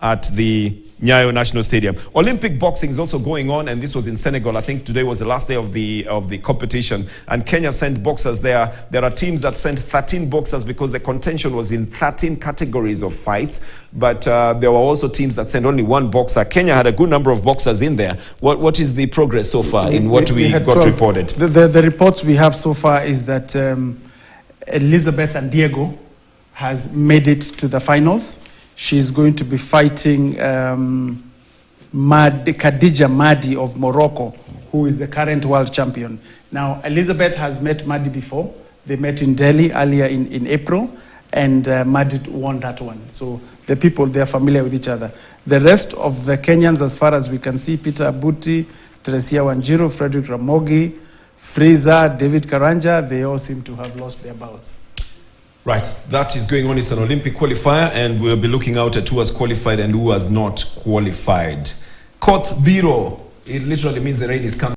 at the Nyayo National Stadium. Olympic boxing is also going on, and this was in Senegal. I think today was the last day of the competition, and Kenya sent boxers there. There are teams that sent 13 boxers because the contention was in 13 categories of fights, but there were also teams that sent only one boxer. Kenya had a good number of boxers in there. What is the progress so far in what we got reported? The reports we have so far is that Elizabeth Andiego has made it to the finals. She's going to be fighting Khadija Mahdi of Morocco, who is the current world champion. Now, Elizabeth has met Mahdi before. They met in Delhi earlier in April, and Mahdi won that one. So the people, they're familiar with each other. The rest of the Kenyans, as far as we can see, Peter Abuti, Teresia Wanjiru, Frederick Ramogi, Frieza, David Karanja, they all seem to have lost their bouts. Right, that is going on. It's an Olympic qualifier, and we'll be looking out at who has qualified and who has not qualified. Koth Biro, it literally means the rain is coming.